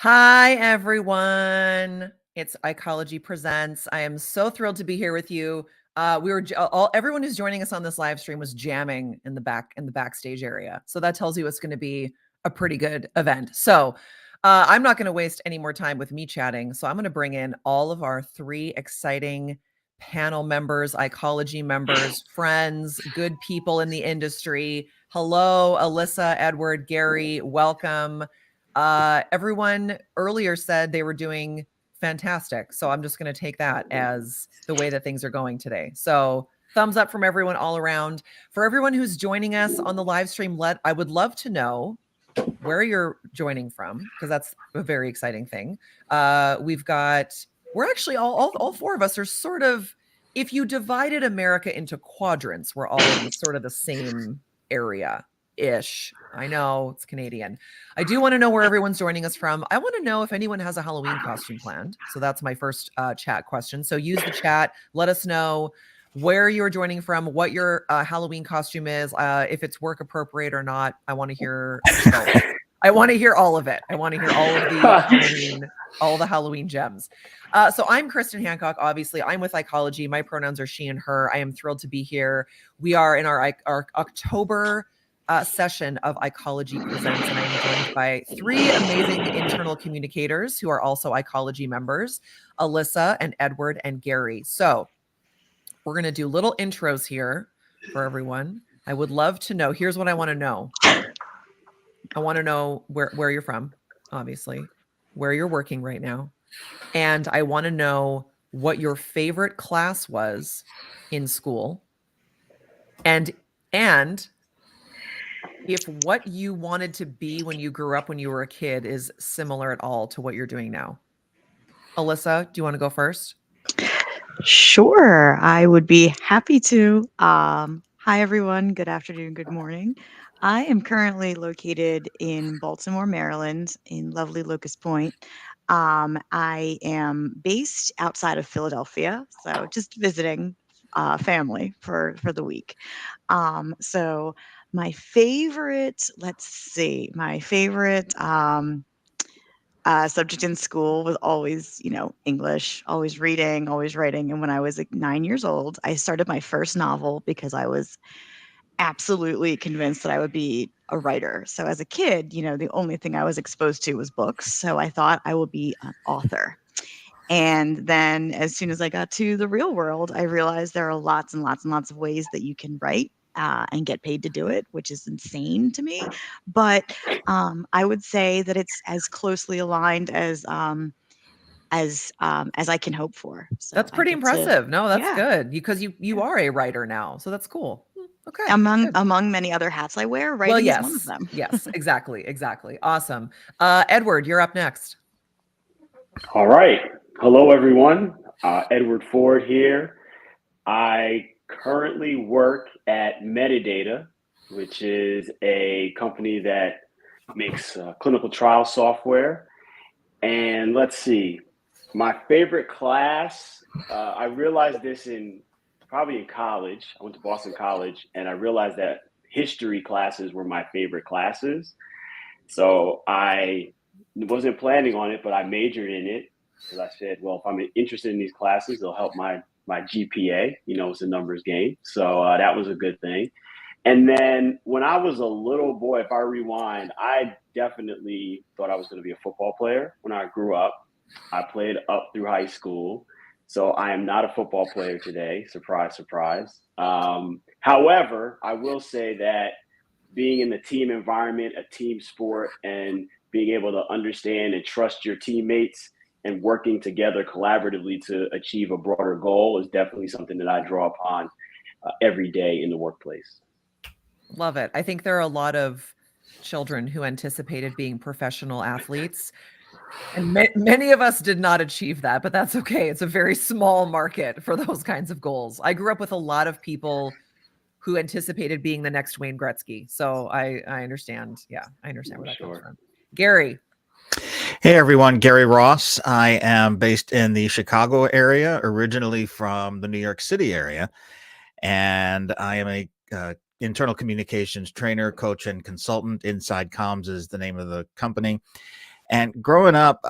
Hi, everyone. It's Ecology Presents. I am so thrilled to be here with you. Everyone who's joining us on this live stream was jamming in the backstage area. So that tells you it's going to be a pretty good event. So I'm not going to waste any more time with me chatting. So I'm going to bring in all of our three exciting panel members, ecology members, friends, good people in the industry. Hello, Alyssa, Edward, Gary, welcome. Everyone earlier said they were doing fantastic. So I'm just going to take that as the way that things are going today. So thumbs up from everyone all around. For everyone who's joining us on the live stream, I would love to know where you're joining from, because that's a very exciting thing. We're actually all four of us are sort of, if you divided America into quadrants, we're all in sort of the same area ish. I know it's Canadian. I do want to know where everyone's joining us from. I want to know if anyone has a Halloween costume planned. So that's my first chat question. So use the chat. Let us know where you're joining from, what your Halloween costume is, if it's work appropriate or not. I want to hear I want to hear all of it. I want to hear all of the Halloween gems. So I'm Kristen Hancock. Obviously, I'm with Ecology. My pronouns are she and her. I am thrilled to be here. We are in our October session of Ecology Presents, and I'm joined by three amazing internal communicators who are also Ecology members, Alyssa and Edward and Gary. So we're going to do little intros here for everyone. I would love to know, here's what I want to know. I want to know where you're from, obviously, where you're working right now. And I want to know what your favorite class was in school. And if what you wanted to be when you grew up when you were a kid is similar at all to what you're doing now. Alyssa, do you want to go first? Sure, I would be happy to. Hi, everyone. Good afternoon. Good morning. I am currently located in Baltimore, Maryland, in lovely Locust Point. I am based outside of Philadelphia, so just visiting family for the week. So my favorite, let's see, my favorite subject in school was always, English, always reading, always writing. And when I was like 9 years old, I started my first novel because I was absolutely convinced that I would be a writer. So as a kid, the only thing I was exposed to was books. So I thought I would be an author. And then as soon as I got to the real world, I realized there are lots and lots and lots of ways that you can write and get paid to do it, which is insane to me. But I would say that it's as closely aligned as I can hope for. So that's pretty impressive. No, that's good, because you are a writer now. So that's cool. Okay. Among many other hats I wear, writing is one of them. Yes, exactly. Awesome. Edward, you're up next. All right. Hello, everyone. Edward Ford here. I currently work at Metadata, which is a company that makes clinical trial software. And let's see, my favorite class, I realized this probably in college. I went to Boston College, and I realized that history classes were my favorite classes. So I wasn't planning on it, but I majored in it because I said, well, if I'm interested in these classes, they'll help my GPA. It's a numbers game. So that was a good thing. And then when I was a little boy, if I rewind, I definitely thought I was going to be a football player when I grew up. I played up through high school. So I am not a football player today. Surprise, surprise. However, I will say that being in the team environment, a team sport, and being able to understand and trust your teammates and working together collaboratively to achieve a broader goal is definitely something that I draw upon every day in the workplace. Love it. I think there are a lot of children who anticipated being professional athletes, and many of us did not achieve that, but that's okay. It's a very small market for those kinds of goals. I grew up with a lot of people who anticipated being the next Wayne Gretzky. So I understand. Yeah, I understand where that comes from. Gary. Hey, everyone. Gary Ross. I am based in the Chicago area, originally from the New York City area. And I am a internal communications trainer, coach, and consultant. Inside Comms is the name of the company. And growing up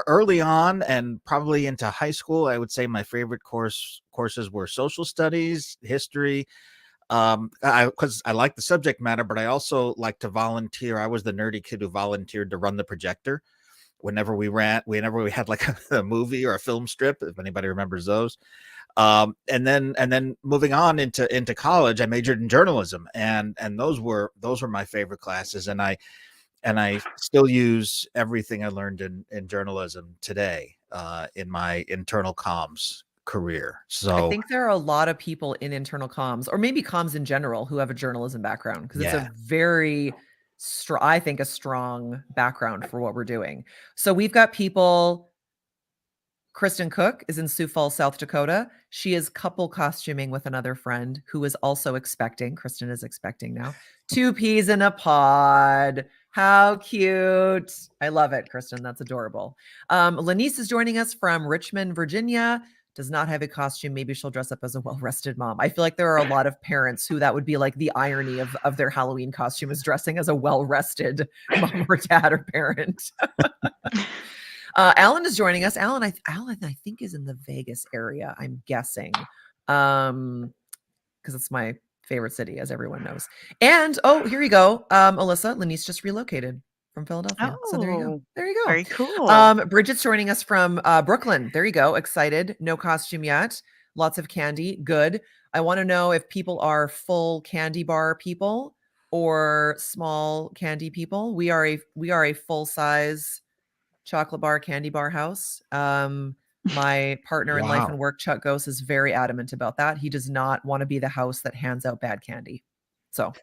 early on and probably into high school, I would say my favorite courses were social studies, history, because I like the subject matter, but I also like to volunteer. I was the nerdy kid who volunteered to run the projector whenever we had like a movie or a film strip, if anybody remembers those. And then moving on into college, I majored in journalism, and those were my favorite classes. And I still use everything I learned in journalism today in my internal comms career. So I think there are a lot of people in internal comms, or maybe comms in general, who have a journalism background, because it's a very I think a strong background for what we're doing. So we've got people. Kristen Cook is in Sioux Falls, South Dakota. She is couple costuming with another friend who is also expecting. Kristen is expecting now. 2 peas in a pod. How cute. I love it, Kristen. That's adorable. Lanice is joining us from Richmond, Virginia. Does not have a costume. Maybe she'll dress up as a well-rested mom. I feel like there are a lot of parents who that would be like the irony of their Halloween costume is dressing as a well-rested mom or dad or parent. Alan is joining us. Alan, I think is in the Vegas area, I'm guessing. Because it's my favorite city, as everyone knows. And here you go. Alyssa, Lanice just relocated from Philadelphia. So there you go. There you go. Very cool. Bridget's joining us from Brooklyn. There you go. Excited. No costume yet. Lots of candy. Good. I want to know if people are full candy bar people or small candy people. We are a full size chocolate bar, candy bar house. My partner in life and work, Chuck Gose, is very adamant about that. He does not want to be the house that hands out bad candy. So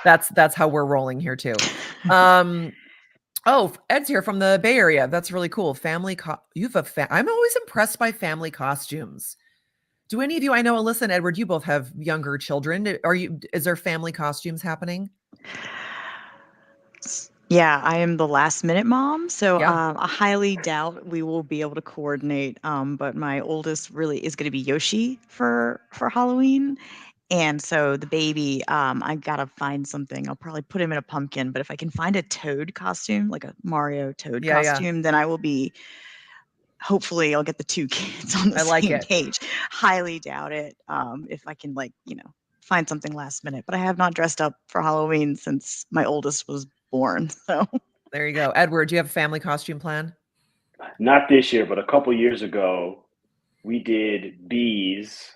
that's how we're rolling here too. Oh, Ed's here from the Bay Area. That's really cool. I'm always impressed by family costumes. Do any of you, I know Alyssa and Edward, you both have younger children. Is there family costumes happening? Yeah, I am the last minute mom, so Yeah. I highly doubt we will be able to coordinate. But my oldest really is going to be Yoshi for Halloween, and so the baby, I gotta find something. I'll probably put him in a pumpkin, but if I can find a Toad costume, like a Mario Toad costume, then I will be. Hopefully, I'll get the 2 kids on the same page. Highly doubt it. If I can, find something last minute, but I have not dressed up for Halloween since my oldest was born. So there you go. Edward, do you have a family costume plan? Not this year, but a couple years ago, we did bees,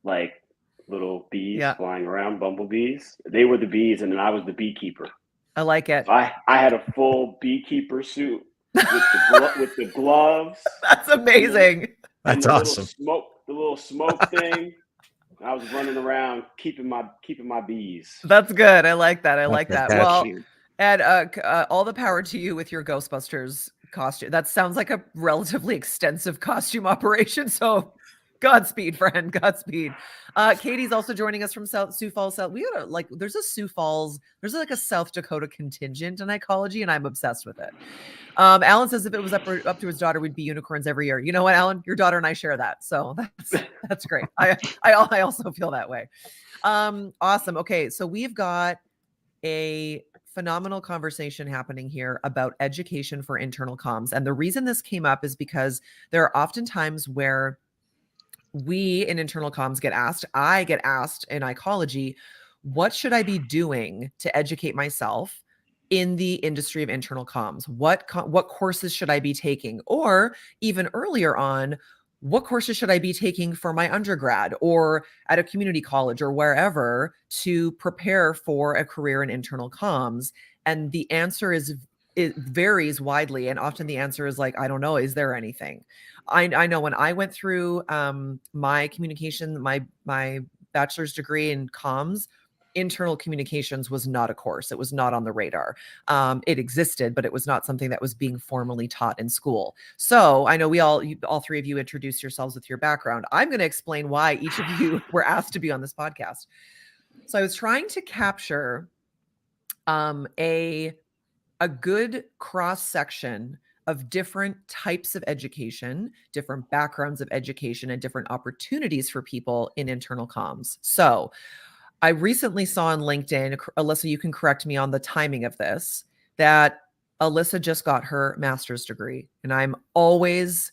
like little bees flying around, bumblebees. They were the bees, and then I was the beekeeper. I like it. I had a full beekeeper suit with the gloves. That's amazing. That's awesome. The little smoke thing. I was running around keeping my bees. That's good. I like that. I like that. Well, cute. Ed, all the power to you with your Ghostbusters costume. That sounds like a relatively extensive costume operation. So Godspeed, friend. Godspeed. Katie's also joining us from Sioux Falls. We got there's a Sioux Falls, there's like a South Dakota contingent in ecology, and I'm obsessed with it. Alan says if it was up to his daughter, we'd be unicorns every year. You know what, Alan? Your daughter and I share that. So that's great. I also feel that way. Awesome. Okay. So we've got a phenomenal conversation happening here about education for internal comms. And the reason this came up is because there are often times where we in internal comms I get asked in ecology, what should I be doing to educate myself in the industry of internal comms? What courses should I be taking? Or even earlier on, what courses should I be taking for my undergrad or at a community college or wherever to prepare for a career in internal comms? And the answer it varies widely. And often the answer is like, I don't know, is there anything? I know when I went through my communication, my bachelor's degree in comms, internal communications was not a course. It was not on the radar. It existed, but it was not something that was being formally taught in school. So I know all three of you introduce yourselves with your background. I'm going to explain why each of you were asked to be on this podcast. So I was trying to capture a good cross section of different types of education, different backgrounds of education, and different opportunities for people in internal comms. So I recently saw on LinkedIn, Alyssa, you can correct me on the timing of this, that Alyssa just got her master's degree, and I'm always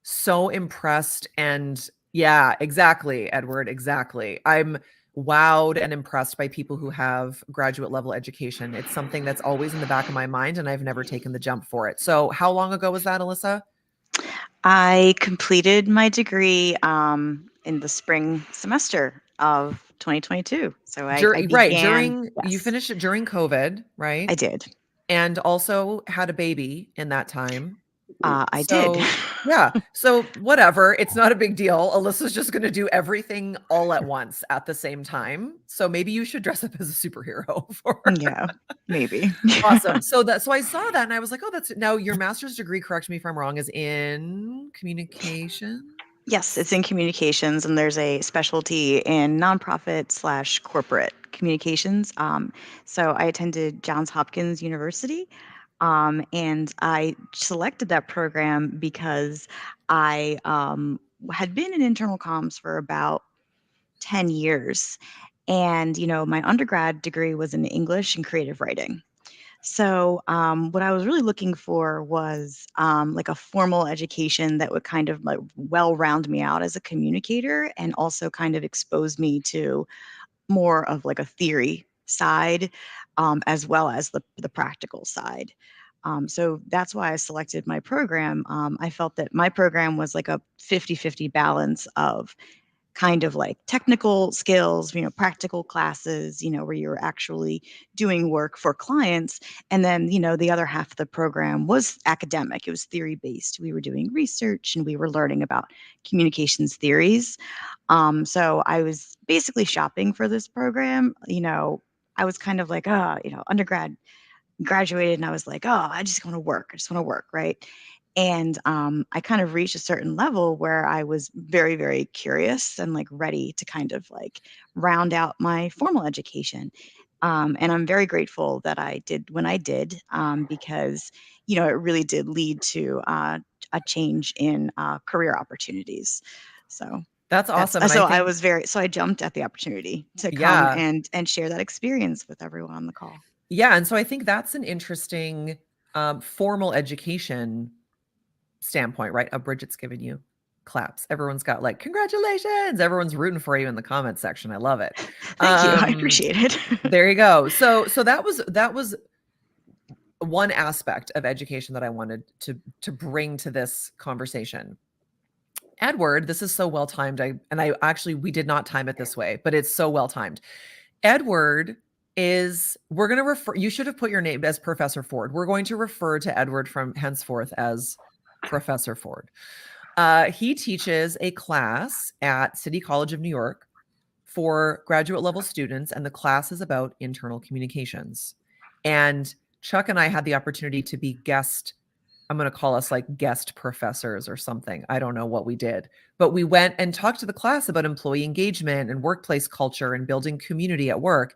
so impressed. And yeah, exactly, Edward, exactly. I'm wowed and impressed by people who have graduate level education. It's something that's always in the back of my mind, and I've never taken the jump for it. So how long ago was that, Alyssa? I completed my degree in the spring semester of 2022. So I Right, began, you yes, finished it during COVID, right? I did. And also had a baby in that time. I did. So yeah, so whatever, it's not a big deal. Alyssa's just going to do everything all at once at the same time. So maybe you should dress up as a superhero for her. Yeah, maybe. Awesome. So I saw that and I was like, oh, that's now your master's degree, correct me if I'm wrong, is in communication. Yes, it's in communications, and there's a specialty in nonprofit/corporate communications. So I attended Johns Hopkins University, and I selected that program because I had been in internal comms for about 10 years. And, my undergrad degree was in English and creative writing. So, what I was really looking for was like a formal education that would kind of like well round me out as a communicator and also kind of expose me to more of like a theory side as well as the practical side. So that's why I selected my program. I felt that my program was like a 50-50 balance of kind of like technical skills, practical classes, where you're actually doing work for clients. And then, the other half of the program was academic. It was theory based. We were doing research and we were learning about communications theories. So I was basically shopping for this program. I was kind of like, undergrad graduated and I was like, oh, I just want to work. I just want to work. Right. And I kind of reached a certain level where I was very, very curious and like ready to kind of like round out my formal education. And I'm very grateful that I did when I did, because, it really did lead to a change in career opportunities. So That's that's awesome. And I so I think, was so I jumped at the opportunity to come yeah, and share that experience with everyone on the call. yeah. And so I think that's an interesting formal education standpoint, right? Bridget's given you claps. Everyone's got like, congratulations. Everyone's rooting for you in the comment section. I love it. Thank you. I appreciate it. There you go. So that was one aspect of education that I wanted to bring to this conversation. Edward, this is so well timed. We did not time it this way, but it's so well timed. Edward we're going to refer, you should have put your name as Professor Ford. We're going to refer to Edward from henceforth as Professor Ford. He teaches a class at City College of New York for graduate level students, and the class is about internal communications. And Chuck and I had the opportunity to be I'm going to call us like guest professors or something. I don't know what we did, but we went and talked to the class about employee engagement and workplace culture and building community at work.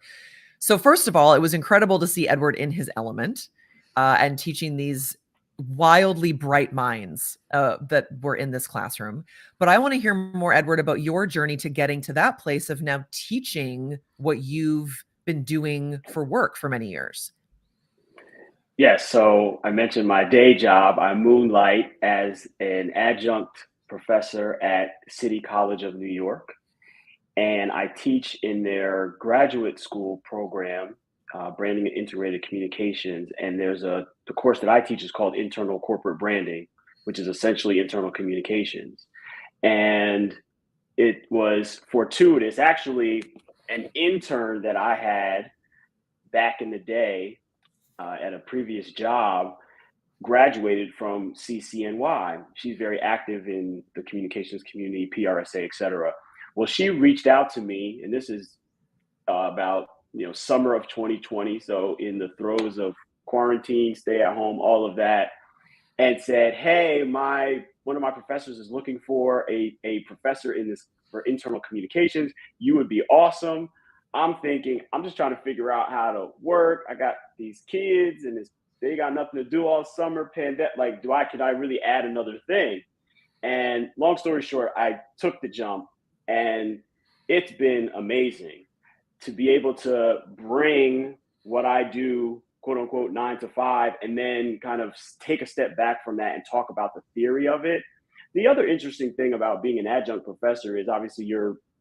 So first of all, it was incredible to see Edward in his element and teaching these wildly bright minds that were in this classroom. But I want to hear more, Edward, about your journey to getting to that place of now teaching what you've been doing for work for many years. Yes, so I mentioned my day job. I moonlight as an adjunct professor at City College of New York, and I teach in their graduate school program, branding and integrated communications. And the course that I teach is called internal corporate branding, which is essentially internal communications. And it was fortuitous, actually, an intern that I had back in the day at a previous job graduated from CCNY. She's very active in the communications community, PRSA, et cetera. Well, she reached out to me, and this is about summer of 2020, so in the throes of quarantine, stay at home, all of that, and said, "Hey, one of my professors is looking for a professor for internal communications. You would be awesome." I'm thinking, I'm just trying to figure out how to work. I got these kids, and they got nothing to do all summer. Pandemic, like, can I really add another thing? And long story short, I took the jump, and it's been amazing to be able to bring what I do, quote unquote 9 to 5, and then kind of take a step back from that and talk about the theory of it. The other interesting thing about being an adjunct professor is obviously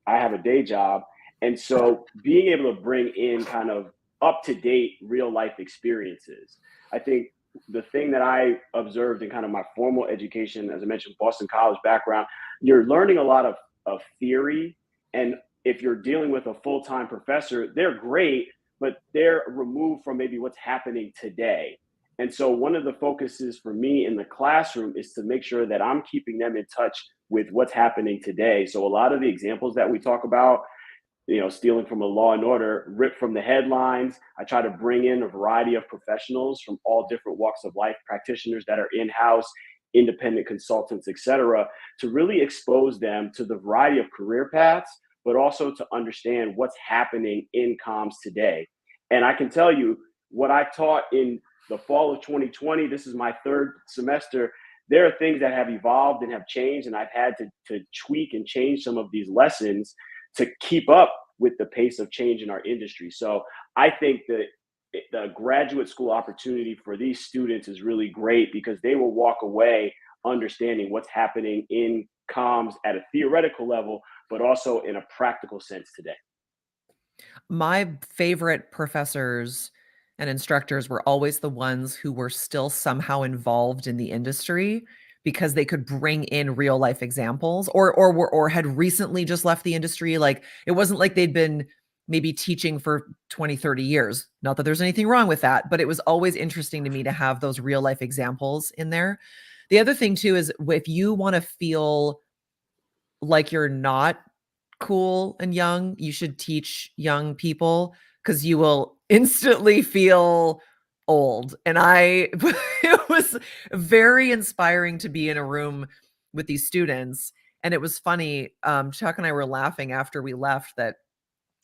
I have a day job. And so being able to bring in kind of up to date real life experiences. I think the thing that I observed in kind of my formal education, as I mentioned, Boston College background, you're learning a lot of theory. And if you're dealing with a full-time professor, they're great, but they're removed from maybe what's happening today. And so one of the focuses for me in the classroom is to make sure that I'm keeping them in touch with what's happening today. So a lot of the examples that we talk about, stealing from a Law and Order, ripped from the headlines. I try to bring in a variety of professionals from all different walks of life, practitioners that are in-house, independent consultants, et cetera, to really expose them to the variety of career paths, but also to understand what's happening in comms today. And I can tell you what I taught in the fall of 2020, this is my third semester, there are things that have evolved and have changed, and I've had to tweak and change some of these lessons to keep up with the pace of change in our industry. So I think that the graduate school opportunity for these students is really great because they will walk away understanding what's happening in comms at a theoretical level, but also in a practical sense today. My favorite professors and instructors were always the ones who were still somehow involved in the industry because they could bring in real life examples or had recently just left the industry. Like it wasn't like they'd been maybe teaching for 20, 30 years. Not that there's anything wrong with that, but it was always interesting to me to have those real life examples in there. The other thing too is if you want to feel like you're not cool and young, you should teach young people because you will instantly feel old. And it was very inspiring to be in a room with these students. And it was funny. Chuck and I were laughing after we left that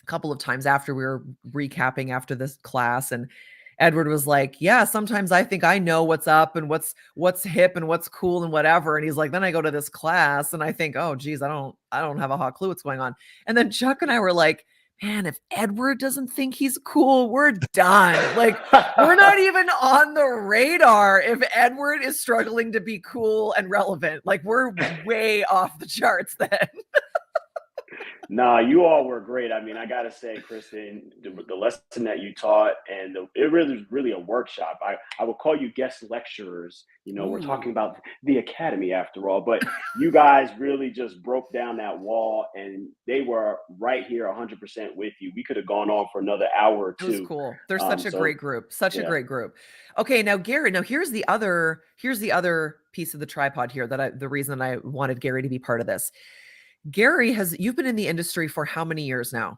a couple of times after we were recapping after this class, and Edward was like, yeah, sometimes I think I know what's up and what's hip and what's cool and whatever. And he's like, then I go to this class and I think, oh geez, I don't have a hot clue what's going on. And then Chuck and I were like, man, if Edward doesn't think he's cool, we're done. Like we're not even on the radar if Edward is struggling to be cool and relevant. Like we're way off the charts then. Nah, you all were great. I mean, I gotta say, Kristen, the lesson that you taught, and it really was really a workshop. I will call you guest lecturers. We're talking about the academy after all, but you guys really just broke down that wall, and they were right here, 100% with you. We could have gone on for another hour or two. It was cool. They're such a great group. A great group. Okay, now Gary. Now here's the other piece of the tripod here the reason I wanted Gary to be part of this. Gary, you've been in the industry for how many years now?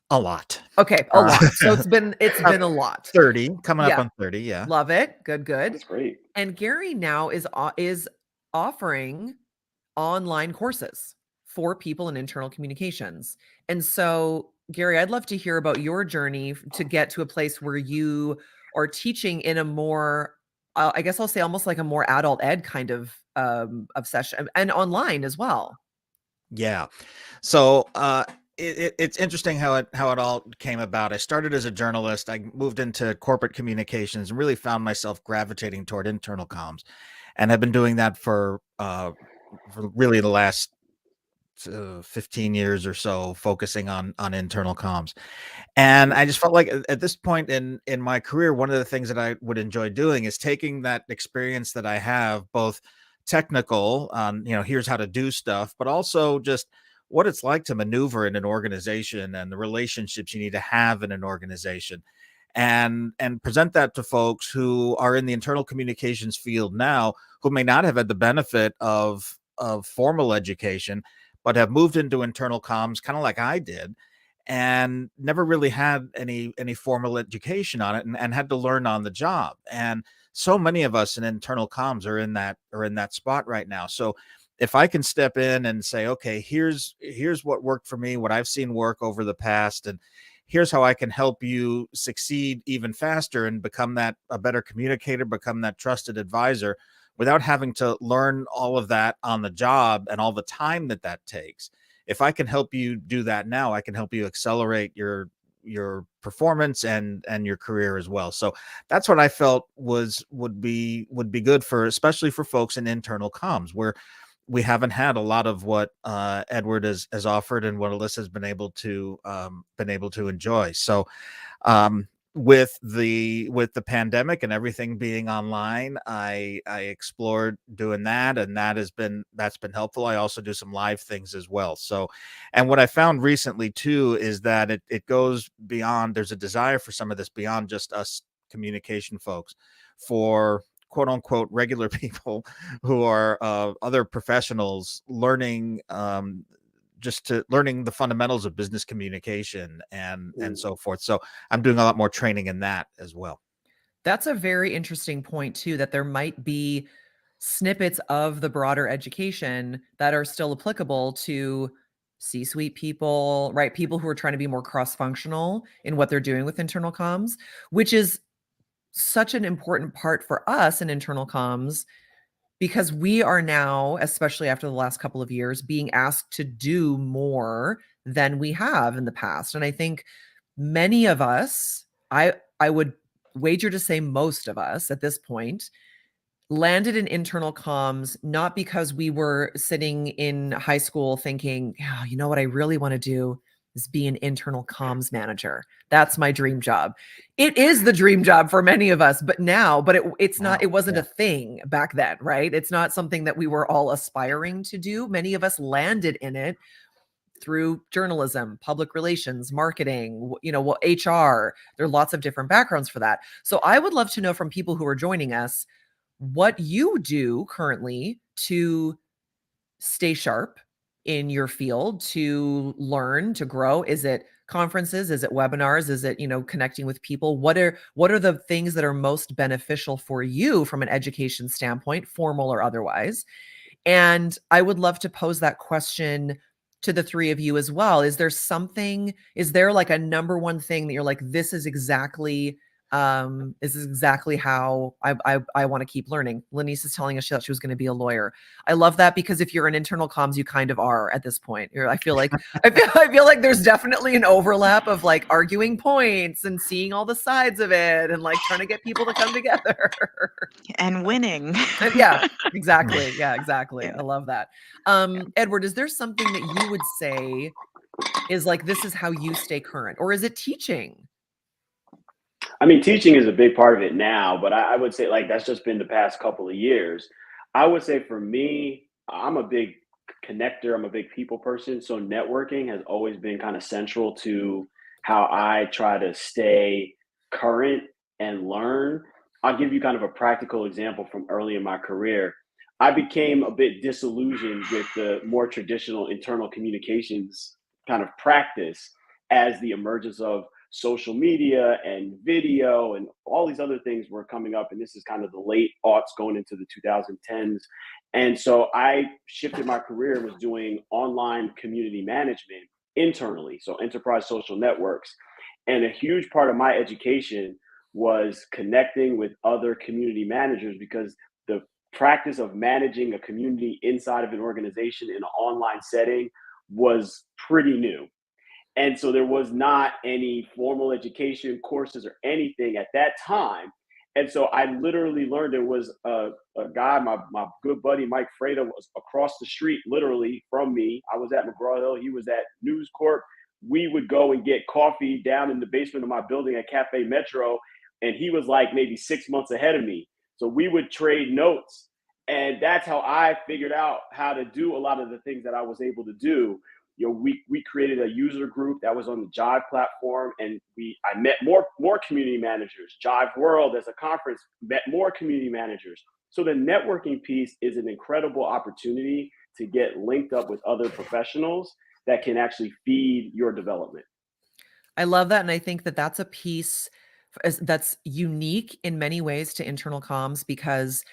A lot. Okay, a lot. So it's been a lot. 30, coming up on 30, yeah. Love it. Good. That's great. And Gary now is offering online courses for people in internal communications. And so, Gary, I'd love to hear about your journey to get to a place where you are teaching in a more, I guess I'll say almost like a more adult ed kind of session, and online as well. Yeah. So it's interesting how it all came about. I started as a journalist. I moved into corporate communications and really found myself gravitating toward internal comms, and have been doing that for really the last 15 years or so, focusing on internal comms. And I just felt like at this point in my career, one of the things that I would enjoy doing is taking that experience that I have, both technical on, here's how to do stuff, but also just what it's like to maneuver in an organization and the relationships you need to have in an organization, and present that to folks who are in the internal communications field now, who may not have had the benefit of formal education, but have moved into internal comms kind of like I did, and never really had any formal education on it, and had to learn on the job. And so many of us in internal comms are in that spot right now. So if I can step in and say, okay, here's what worked for me, what I've seen work over the past, and here's how I can help you succeed even faster and become a better communicator, become that trusted advisor, without having to learn all of that on the job and all the time that takes. If I can help you do that now, I can help you accelerate your your performance and your career as well. So that's what I felt would be good for, especially for folks in internal comms, where we haven't had a lot of what Edward has offered and what Alyssa has been able to enjoy. So with the pandemic and everything being online, I explored doing that, and that's been helpful. I also do some live things as well. So, and what I found recently too is that it goes beyond. There's a desire for some of this beyond just us communication folks, for quote unquote regular people who are other professionals learning learning the fundamentals of business communication and so forth. So I'm doing a lot more training in that as well. That's a very interesting point too, that there might be snippets of the broader education that are still applicable to C-suite people, right? People who are trying to be more cross-functional in what they're doing with internal comms, which is such an important part for us in internal comms, because we are now, especially after the last couple of years, being asked to do more than we have in the past. And I think many of us, I would wager to say most of us at this point, landed in internal comms not because we were sitting in high school thinking, oh, you know what I really want to do is be an internal comms manager. That's my dream job. It is the dream job for many of us, but it's not, it wasn't a thing back then, right? It's not something that we were all aspiring to do. Many of us landed in it through journalism, public relations, marketing, HR. There are lots of different backgrounds for that. So I would love to know from people who are joining us what you do currently to stay sharp in your field, to learn, to grow. Is it conferences? Is it webinars? Is it, connecting with people? What are the things that are most beneficial for you from an education standpoint, formal or otherwise? And I would love to pose that question to the three of you as well. Is there like a number one thing that you're like, this is exactly how I want to keep learning? Lanice is telling us she thought she was going to be a lawyer. I love that, because if you're in internal comms, you kind of are at this point. I feel like there's definitely an overlap of like arguing points and seeing all the sides of it and like trying to get people to come together and winning. Yeah, exactly. Yeah. I love that. Yeah. Edward, is there something that you would say is like, this is how you stay current, or is it teaching? I mean, teaching is a big part of it now, but I would say like that's just been the past couple of years. I would say for me, I'm a big connector. I'm a big people person. So networking has always been kind of central to how I try to stay current and learn. I'll give you kind of a practical example from early in my career. I became a bit disillusioned with the more traditional internal communications kind of practice as the emergence of social media and video and all these other things were coming up. And this is kind of the late aughts going into the 2010s. And so I shifted my career and was doing online community management internally, so enterprise social networks. And a huge part of my education was connecting with other community managers, because the practice of managing a community inside of an organization in an online setting was pretty new. And so there was not any formal education courses or anything at that time. And so I literally learned. There was a guy, my good buddy, Mike Freda, was across the street, literally from me. I was at McGraw-Hill. He was at News Corp. We would go and get coffee down in the basement of my building at Cafe Metro. And he was like maybe 6 months ahead of me. So we would trade notes. And that's how I figured out how to do a lot of the things that I was able to do. We created a user group that was on the Jive platform, and I met more community managers. Jive World as a conference met more community managers. So the networking piece is an incredible opportunity to get linked up with other professionals that can actually feed your development. I love that. And I think that that's a piece that's unique in many ways to internal comms, because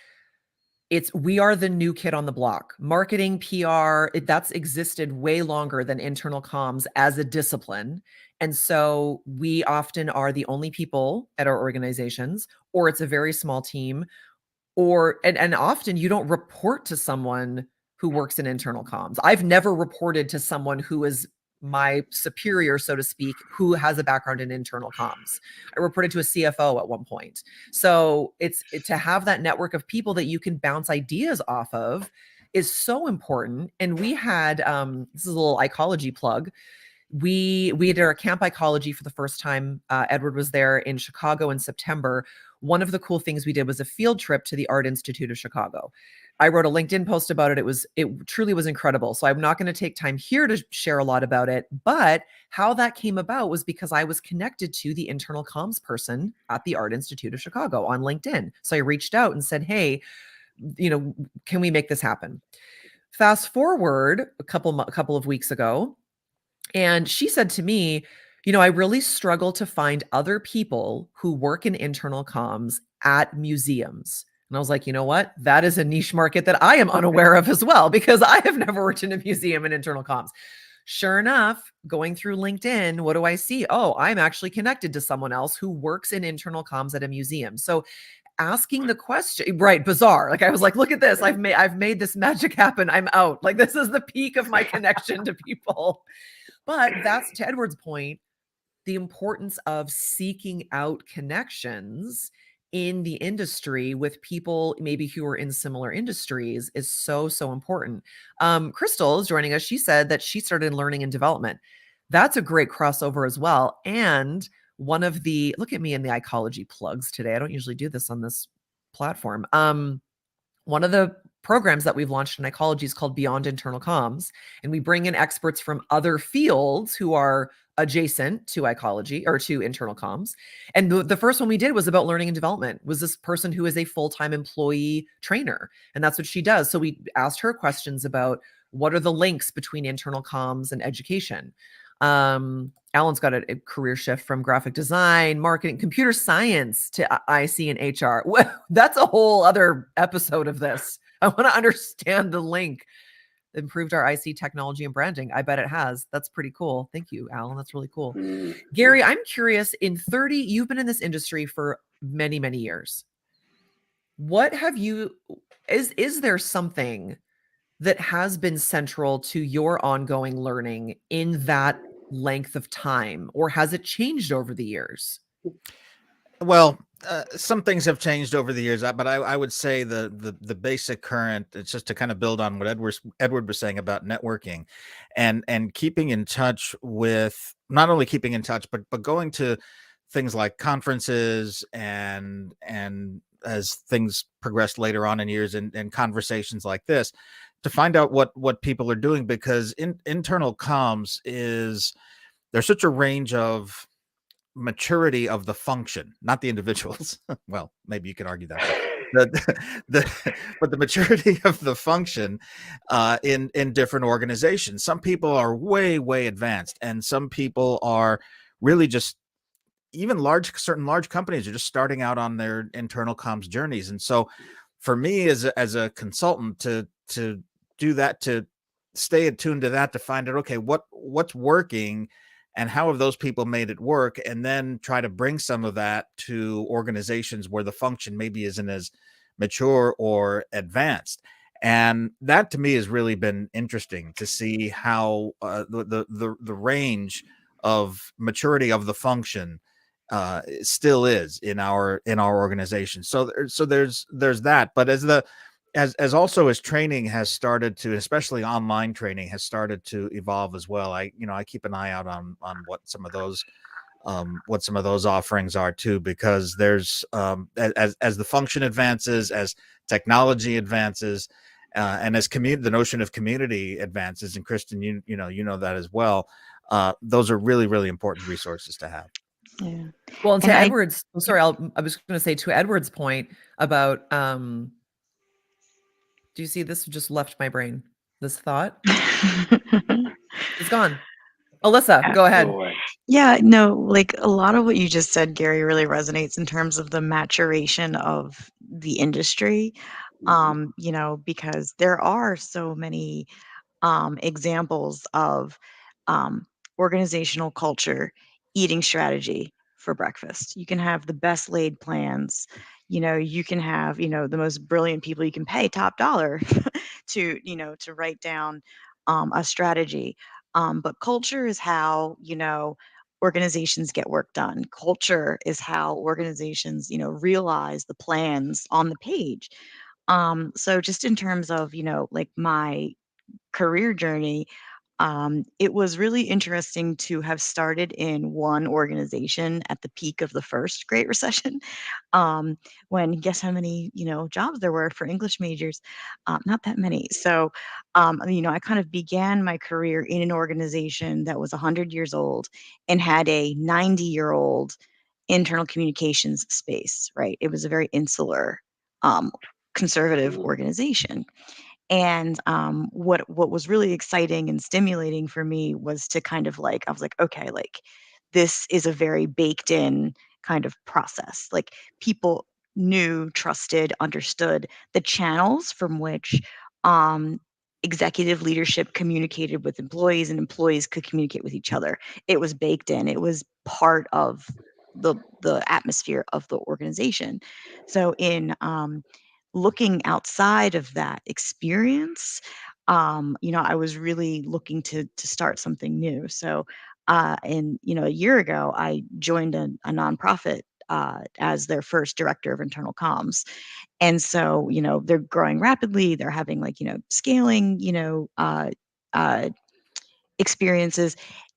we are the new kid on the block. Marketing, PR, that's existed way longer than internal comms as a discipline. And so we often are the only people at our organizations, or it's a very small team, and often you don't report to someone who works in internal comms. I've never reported to someone who is my superior, so to speak, who has a background in internal comms. I reported to a CFO at one point. So to have that network of people that you can bounce ideas off of is so important. And we had this is a little ecology plug. We did our camp ecology for the first time. Edward was there in Chicago in September. One of the cool things we did was a field trip to the Art Institute of Chicago. I wrote a LinkedIn post about it. It truly was incredible. So I'm not going to take time here to share a lot about it, but how that came about was because I was connected to the internal comms person at the Art Institute of Chicago on LinkedIn. So I reached out and said, hey, can we make this happen? Fast forward a couple of weeks ago, and she said to me, I really struggle to find other people who work in internal comms at museums. And I was like, you know what? That is a niche market that I am unaware of as well, because I have never worked in a museum in internal comms. Sure enough, going through LinkedIn, what do I see? Oh, I'm actually connected to someone else who works in internal comms at a museum. So asking the question, right? Bizarre. Like I was like, look at this. I've made this magic happen. I'm out. Like this is the peak of my connection to people. But that's, to Edward's point, the importance of seeking out connections in the industry with people maybe who are in similar industries is so, so important. Crystal is joining us. She said that she started learning and development. That's a great crossover as well. And one of the, look at me in the ecology plugs today. I don't usually do this on this platform. One of the programs that we've launched in ecology is called Beyond Internal Comms. And we bring in experts from other fields who are adjacent to ecology or to internal comms. And the first one we did was about learning and development, was this person who is a full-time employee trainer. And that's what she does. So we asked her questions about what are the links between internal comms and education. Alan's got a career shift from graphic design, marketing, computer science to IC and HR. Well, that's a whole other episode of this. I want to understand the link. Improved our IC technology and branding. I bet it has. That's pretty cool. Thank you, Alan. That's really cool. Gary, I'm curious, you've been in this industry for many, many years. What have you, is there something that has been central to your ongoing learning in that length of time, or has it changed over the years? Well, some things have changed over the years, but I would say the basic current, it's just to kind of build on what Edward was saying about networking and keeping in touch with, not only keeping in touch, but going to things like conferences and as things progressed later on in years and conversations like this to find out what people are doing, because internal comms there's such a range of maturity of the function, not the individuals. Well, maybe you could argue that, but the maturity of the function in different organizations. Some people are way advanced, and some people are really just, even certain large companies are just starting out on their internal comms journeys. And so for me as a consultant to do that, to stay attuned to that, to find out, okay, what's working and how have those people made it work, and then try to bring some of that to organizations where the function maybe isn't as mature or advanced. And that to me has really been interesting to see how the range of maturity of the function still is in our organization. So there's that. But as also as training has started to, especially online training has started to evolve as well, I keep an eye out on what some of those offerings are too, because there's as the function advances, as technology advances, and as the notion of community advances, and Kristen, you know that as well. Those are really important resources to have. Yeah. Well, and to Edward's, I was going to say, to Edward's point about, do you see this just left my brain? This thought it's gone. Alyssa, go ahead. Yeah, no, like a lot of what you just said, Gary, really resonates in terms of the maturation of the industry. Because there are so many examples of organizational culture eating strategy for breakfast. You can have the best laid plans. You can have, the most brilliant people you can pay top dollar to write down a strategy. But culture is how, organizations get work done. Culture is how organizations, realize the plans on the page. So just in terms of, like my career journey, it was really interesting to have started in one organization at the peak of the first Great Recession. um, when guess how many jobs there were for English majors? Not that many. So I kind of began my career in an organization that was 100 years old and had a 90-year-old internal communications space. Right, it was a very insular, conservative organization. And what was really exciting and stimulating for me was to kind of like, I was like, okay, like this is a very baked in kind of process. Like people knew, trusted, understood the channels from which um, executive leadership communicated with employees and employees could communicate with each other. It was baked in. It was part of the atmosphere of the organization. So in looking outside of that experience, I was really looking to start something new. So, and a year ago, I joined a nonprofit as their first director of internal comms, and so they're growing rapidly. They're having like scaling, experiences,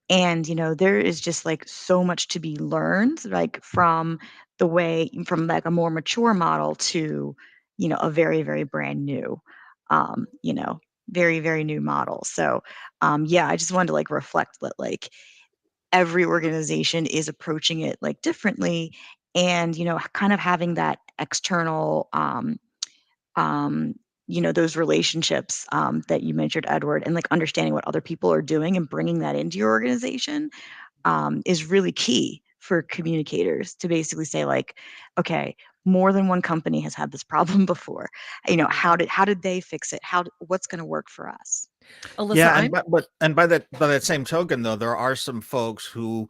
and there is just like so much to be learned, like from like a more mature model to a very very brand new, um you know very very new model. So yeah, I just wanted to like reflect that like every organization is approaching it like differently, and kind of having that external um, those relationships that you mentioned, Edward, and like understanding what other people are doing and bringing that into your organization is really key for communicators to basically say like, okay, more than one company has had this problem before. How did they fix it? What's going to work for us? Alyssa, Yeah, and I'm by that same token, though, there are some folks who,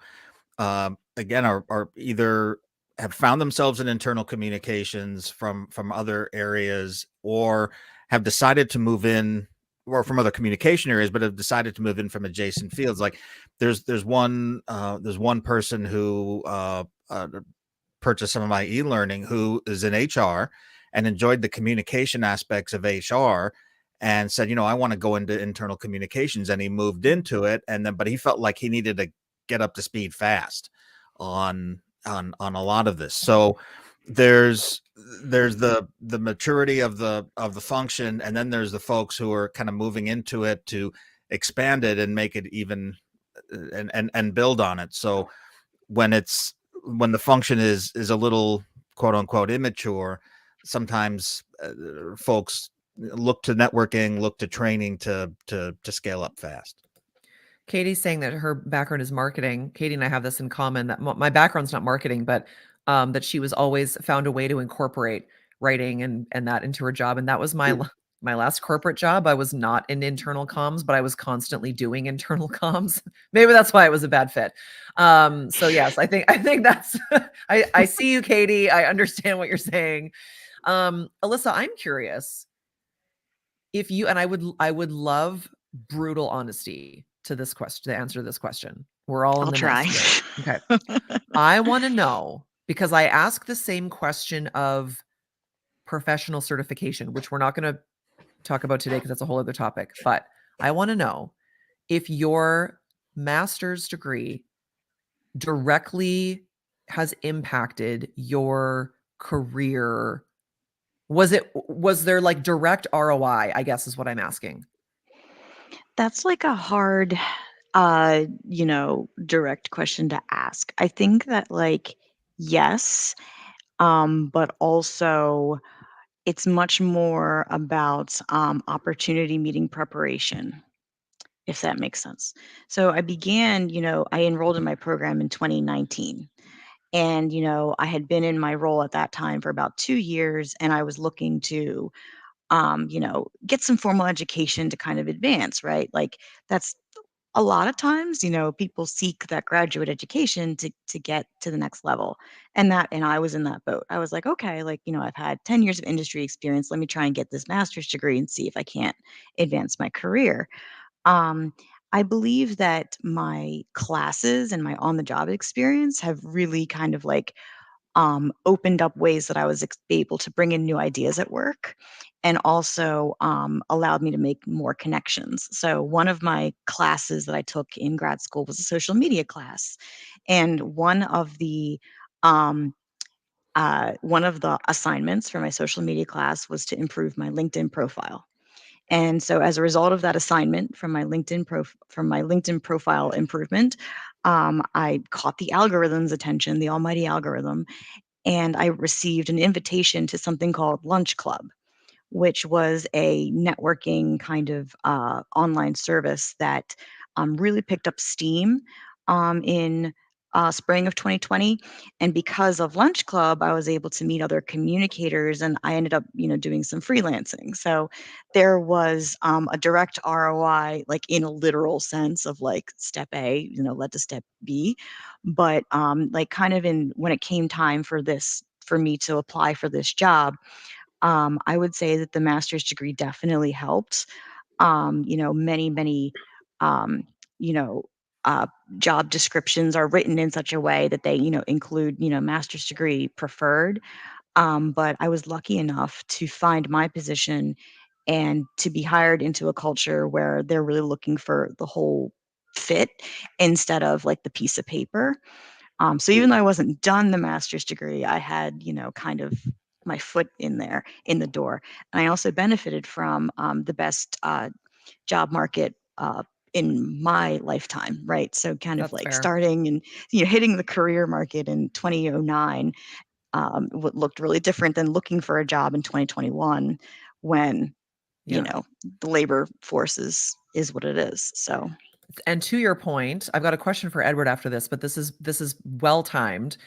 again, are either have found themselves in internal communications from other areas, or have decided to move in, or from other communication areas, but have decided to move in from adjacent fields. Like there's one person who purchased some of my e-learning, who is in HR and enjoyed the communication aspects of HR, and said, I want to go into internal communications, and he moved into it. And then, but he felt like he needed to get up to speed fast on a lot of this. So there's the maturity of the function, and then there's the folks who are kind of moving into it to expand it and make it even, and build on it. So when the function is a little quote unquote immature, sometimes folks look to networking, look to training to scale up fast. Katie's saying that her background is marketing. Katie and I have this in common, that my background's not marketing, but that she was always found a way to incorporate writing and that into her job. And that was my last corporate job. I was not in internal comms, but I was constantly doing internal comms. Maybe that's why it was a bad fit. So yes, I think that's I see you, Katie. I understand what you're saying. Alyssa, I'm curious if you, and I would love brutal honesty to this question, to answer this question. We're all in I'll the try. nest here. Okay. I want to know, because I ask the same question of professional certification, which we're not going to talk about today because that's a whole other topic. But I want to know if your master's degree directly has impacted your career. Was there like direct ROI, I guess is what I'm asking. That's like a hard, direct question to ask. I think that like, yes, but also it's much more about opportunity meeting preparation, if that makes sense. So I enrolled in my program in 2019. And, I had been in my role at that time for about 2 years, and I was looking to get some formal education to kind of advance, right? Like that's a lot of times, people seek that graduate education to get to the next level. And I was in that boat. I was like, okay, like, I've had 10 years of industry experience. Let me try and get this master's degree and see if I can't advance my career. Um, I believe that my classes and my on-the-job experience have really kind of like opened up ways that I was able to bring in new ideas at work, and also allowed me to make more connections. So one of my classes that I took in grad school was a social media class, and one of the assignments for my social media class was to improve my LinkedIn profile. And so as a result of that assignment from my LinkedIn profile improvement, I caught the algorithm's attention, the almighty algorithm, and I received an invitation to something called Lunch Club, which was a networking kind of online service that really picked up steam in spring of 2020. And because of Lunch Club, I was able to meet other communicators, and I ended up, doing some freelancing. So there was a direct ROI, like in a literal sense of like step A, led to step B, but like kind of when it came time for me to apply for this job, I would say that the master's degree definitely helped. Many, um, you know, uh, job descriptions are written in such a way that they, include, master's degree preferred. But I was lucky enough to find my position and to be hired into a culture where they're really looking for the whole fit instead of like the piece of paper. So even though I wasn't done the master's degree, I had, kind of my foot in the door. And I also benefited from the best job market in my lifetime, right? So kind of That's like fair. starting and, hitting the career market in 2009 what looked really different than looking for a job in 2021 when, Yeah. the labor force is what it is. So. And to your point, I've got a question for Edward after this, but this is well timed.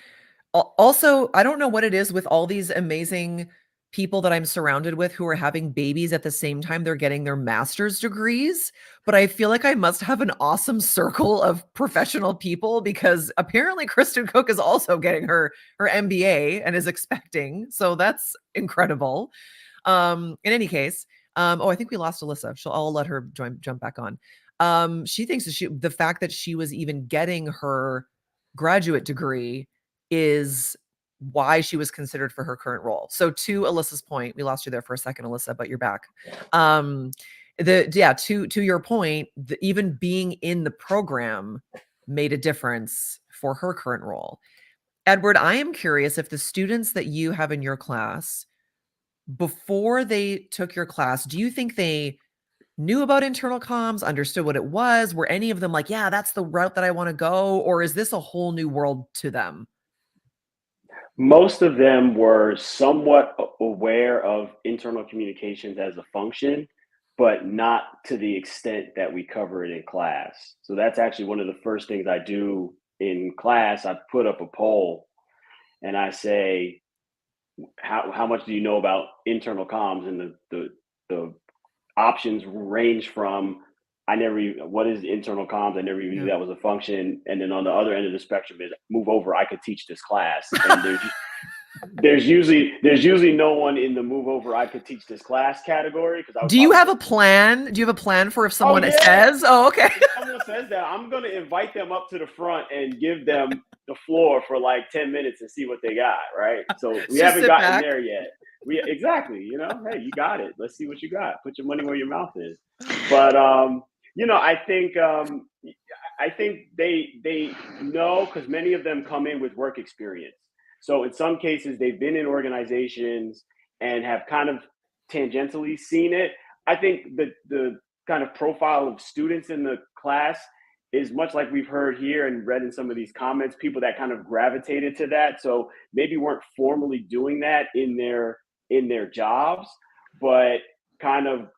Also, I don't know what it is with all these amazing people that I'm surrounded with who are having babies at the same time they're getting their master's degrees, but I feel like I must have an awesome circle of professional people because apparently Kristen Cook is also getting her MBA and is expecting. So that's incredible. In any case, oh, I think we lost Alyssa. I'll let her jump back on. She thinks that the fact that she was even getting her graduate degree is why she was considered for her current role. So to Alyssa's point, we lost you there for a second, Alyssa, but you're back. To your point, even being in the program made a difference for her current role. Edward, I am curious if the students that you have in your class, before they took your class, do you think they knew about internal comms, understood what it was? Were any of them like, yeah, that's the route that I want to go? Or is this a whole new world to them? Most of them were somewhat aware of internal communications as a function, but not to the extent that we cover it in class. So that's actually one of the first things I do in class. I put up a poll and I say, how much do you know about internal comms? And the options range from what is internal comms? I never even knew that was a function. And then on the other end of the spectrum is move over, I could teach this class. And there's usually no one in the move over, I could teach this class category because I would Do you probably have get. a plan? Do you have a plan for if someone Yeah. says, oh, okay. If someone says that, I'm going to invite them up to the front and give them the floor for like 10 minutes and see what they got, right? So we Just haven't sit gotten back. there yet. Exactly, hey, you got it. Let's see what you got. Put your money where your mouth is. But I think they know because many of them come in with work experience. So in some cases, they've been in organizations and have kind of tangentially seen it. I think the kind of profile of students in the class is much like we've heard here and read in some of these comments, people that kind of gravitated to that. So maybe weren't formally doing that in their jobs, but kind of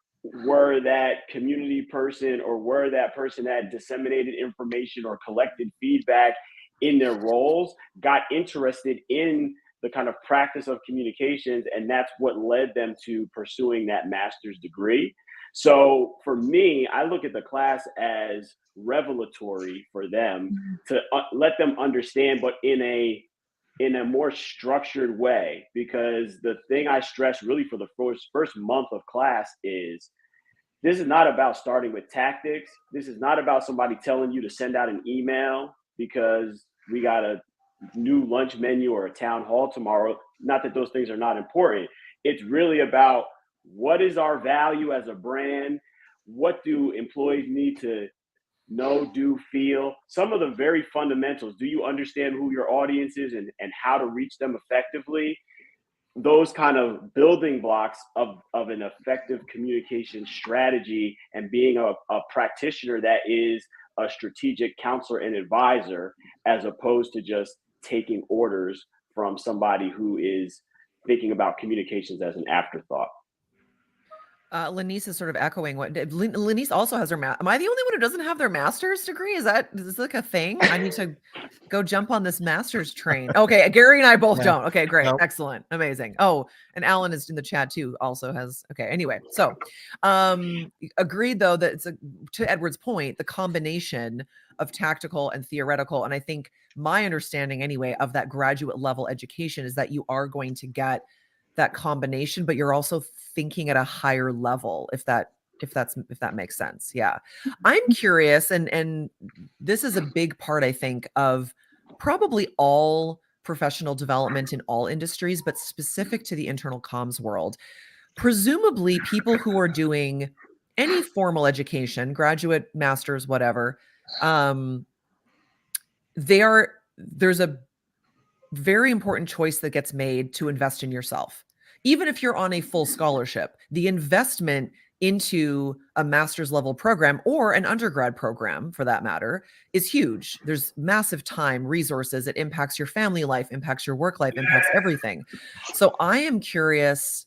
were that community person or were that person that disseminated information or collected feedback in their roles, got interested in the kind of practice of communications, and that's what led them to pursuing that master's degree. So for me, I look at the class as revelatory for them to let them understand, but in a more structured way. Because the thing I stress really for the first month of class is this is not about starting with tactics. This is not about somebody telling you to send out an email because we got a new lunch menu or a town hall tomorrow. Not that those things are not important. It's really about what is our value as a brand? What do employees need to know, do, feel? Some of the very fundamentals. Do you understand who your audience is and how to reach them effectively? Those kind of building blocks of an effective communication strategy, and being a practitioner that is a strategic counselor and advisor, as opposed to just taking orders from somebody who is thinking about communications as an afterthought. Lanice is sort of echoing what Lanice also has her am I the only one who doesn't have their master's degree? Is this like a thing? I need to go jump on this master's train. Okay, Gary and I both don't. Okay, great. Nope. Excellent. Amazing. Oh, and Alan is in the chat too, also has. Okay, anyway. So agreed though that it's to Edward's point, the combination of tactical and theoretical. And I think my understanding anyway of that graduate level education is that you are going to get that combination, but you're also thinking at a higher level, if that makes sense. Yeah. I'm curious, and this is a big part, I think, of probably all professional development in all industries, but specific to the internal comms world. Presumably people who are doing any formal education, graduate, master's, whatever, there's a very important choice that gets made to invest in yourself. Even if you're on a full scholarship, the investment into a master's level program or an undergrad program for that matter is huge. There's massive time, resources. It impacts your family life, impacts your work life, impacts everything. So I am curious,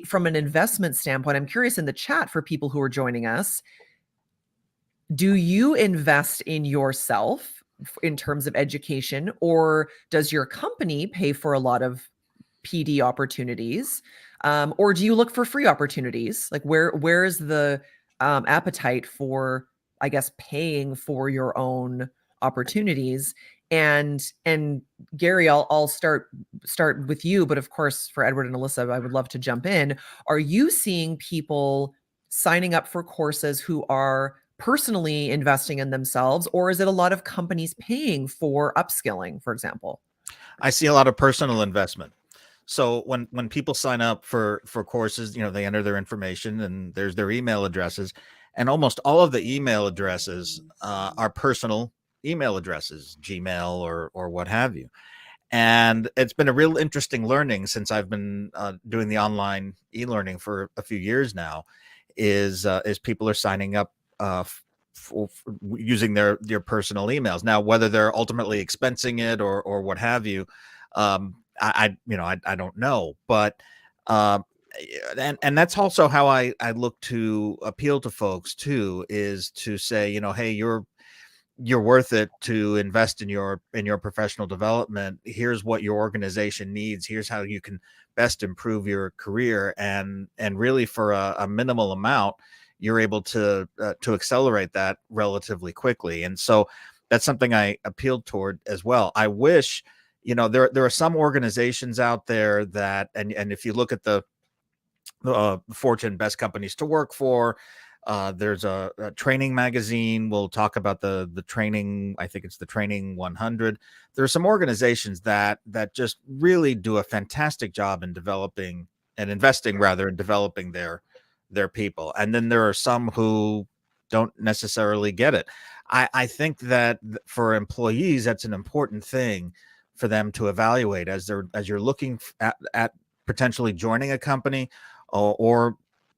from an investment standpoint, I'm curious in the chat for people who are joining us, do you invest in yourself in terms of education, or does your company pay for a lot of PD opportunities, or do you look for free opportunities? Like where is the appetite for, I guess, paying for your own opportunities? And Gary, I'll start with you, but of course for Edward and Alyssa, I would love to jump in. Are you seeing people signing up for courses who are personally investing in themselves, or is it a lot of companies paying for upskilling, for example? I see a lot of personal investment. So when people sign up for courses, they enter their information and there's their email addresses, and almost all of the email addresses are personal email addresses, Gmail or what have you. And it's been a real interesting learning since I've been doing the online e-learning for a few years now, is people are signing up for using their personal emails. Now, whether they're ultimately expensing it or what have you, I don't know, but and that's also how I look to appeal to folks too, is to say, hey, you're worth it to invest in your professional development. Here's what your organization needs. Here's how you can best improve your career, and really for a minimal amount, you're able to accelerate that relatively quickly. And so that's something I appealed toward as well. I wish, there are some organizations out there that, and if you look at the Fortune Best Companies to Work For, there's a training magazine. We'll talk about the training. I think it's the Training 100. There are some organizations that just really do a fantastic job in developing and investing rather in developing their people. And then there are some who don't necessarily get it. I think that for employees, that's an important thing for them to evaluate as you're looking at potentially joining a company or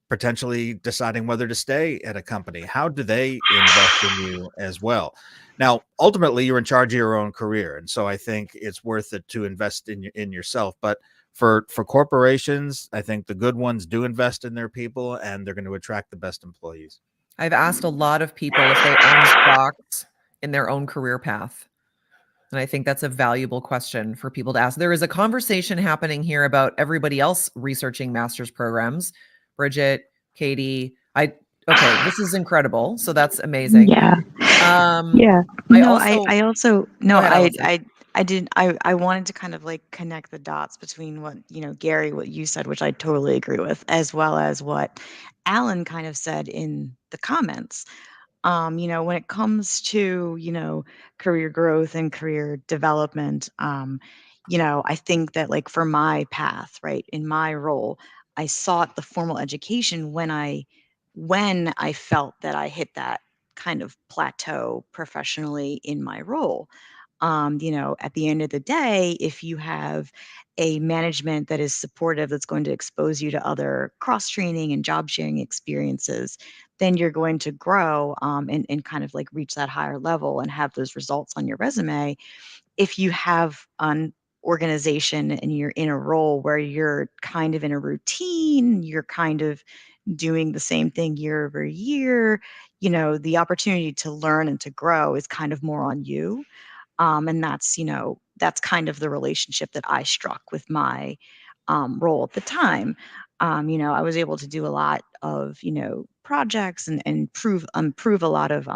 potentially deciding whether to stay at a company. How do they invest in you as well? Now, ultimately, you're in charge of your own career. And so I think it's worth it to invest in yourself. But for corporations, I think the good ones do invest in their people, and they're going to attract the best employees. I've asked a lot of people if they own stocks in their own career path. And I think that's a valuable question for people to ask. There is a conversation happening here about everybody else researching master's programs. Bridget, Katie, okay, this is incredible. So that's amazing. Yeah. Yeah. No, I I wanted to kind of like connect the dots between what, Gary, what you said, which I totally agree with, as well as what Alan kind of said in the comments. When it comes to, career growth and career development, I think that like for my path, right, in my role, I sought the formal education when I felt that I hit that kind of plateau professionally in my role. At the end of the day, if you have a management that is supportive, that's going to expose you to other cross training and job sharing experiences, then you're going to grow and kind of like reach that higher level and have those results on your resume. If you have an organization and you're in a role where you're kind of in a routine, you're kind of doing the same thing year over year, the opportunity to learn and to grow is kind of more on you. And that's kind of the relationship that I struck with my role at the time. I was able to do a lot of, projects and prove a lot of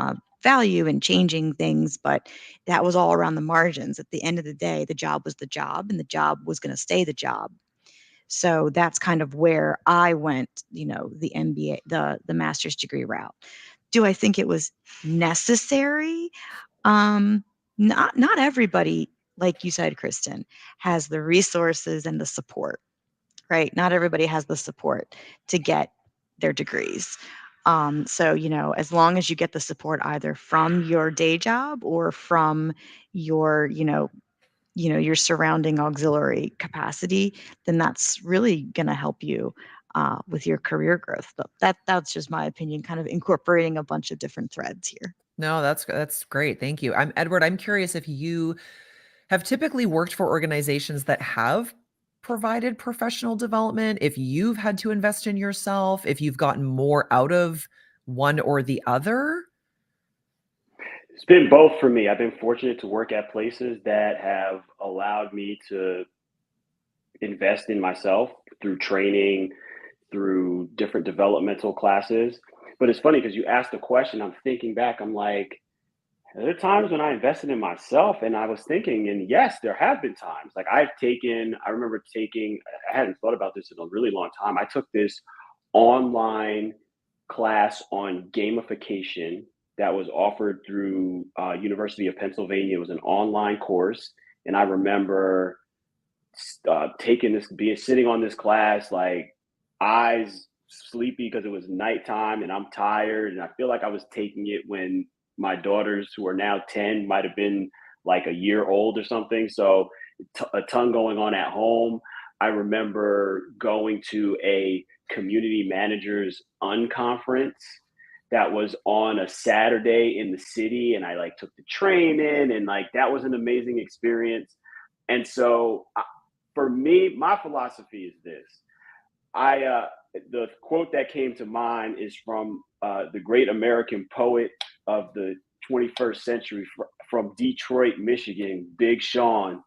value and changing things, but that was all around the margins. At the end of the day, the job was the job, and the job was going to stay the job. So that's kind of where I went, the MBA, the master's degree route. Do I think it was necessary? Not everybody, like you said, Kristen, has the resources and the support, right? Not everybody has the support to get their degrees. So, as long as you get the support either from your day job or from your, your surrounding auxiliary capacity, then that's really going to help you with your career growth. But that's just my opinion, kind of incorporating a bunch of different threads here. No, that's great. Thank you. Edward, I'm curious if you have typically worked for organizations that have provided professional development, if you've had to invest in yourself, if you've gotten more out of one or the other. It's been both for me. I've been fortunate to work at places that have allowed me to invest in myself through training, through different developmental classes. But it's funny because you asked the question, I'm thinking back, I'm like, there are times when I invested in myself, and I was thinking, and yes, there have been times. Like I remember taking, I hadn't thought about this in a really long time. I took this online class on gamification that was offered through University of Pennsylvania. It was an online course. And I remember taking this, sitting on this class, like eyes sleepy because it was nighttime and I'm tired. And I feel like I was taking it when my daughters, who are now 10, might have been like a year old or something. So a ton going on at home. I remember going to a community managers unconference that was on a Saturday in the city. And I like took the train in, and like, that was an amazing experience. And so for me, my philosophy is this. The quote that came to mind is from the great American poet of the 21st century from Detroit, Michigan, Big Sean.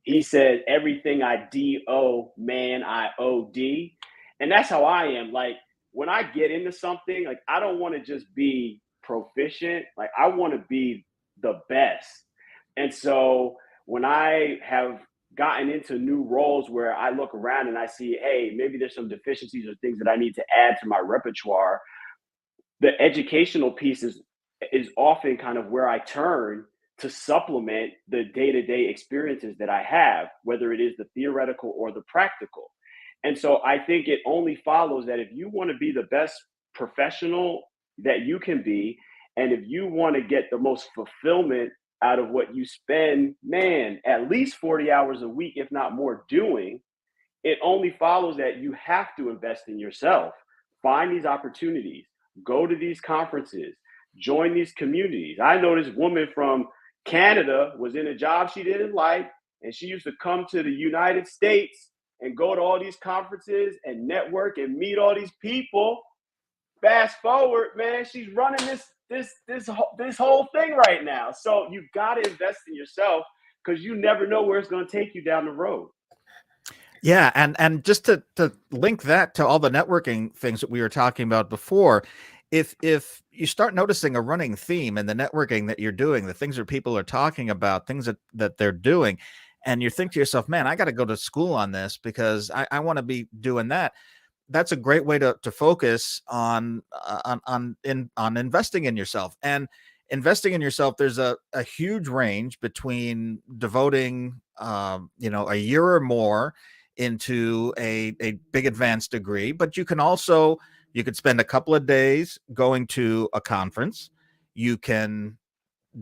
He said, everything I D-O, man, I O-D. And that's how I am. Like, when I get into something, like, I don't want to just be proficient. Like, I want to be the best. And so when I have gotten into new roles where I look around and I see, hey, maybe there's some deficiencies or things that I need to add to my repertoire, the educational piece is often kind of where I turn to supplement the day-to-day experiences that I have, whether it is the theoretical or the practical. And so I think it only follows that if you want to be the best professional that you can be, and if you want to get the most fulfillment out of what you spend, man, at least 40 hours a week, if not more, doing, it only follows that you have to invest in yourself. Find these opportunities, go to these conferences, join these communities. I know this woman from Canada was in a job she didn't like, and she used to come to the United States and go to all these conferences and network and meet all these people. Fast forward, man, she's running this whole thing right now. So you've got to invest in yourself, because you never know where it's going to take you down the road. Yeah, and just to link that to all the networking things that we were talking about before, if you start noticing a running theme in the networking that you're doing, the things that people are talking about, things that they're doing, and you think to yourself, man, I got to go to school on this because I want to be doing that. That's a great way to focus on investing in yourself. And investing in yourself, there's a huge range between devoting a year or more into a big advanced degree, but you could spend a couple of days going to a conference. You can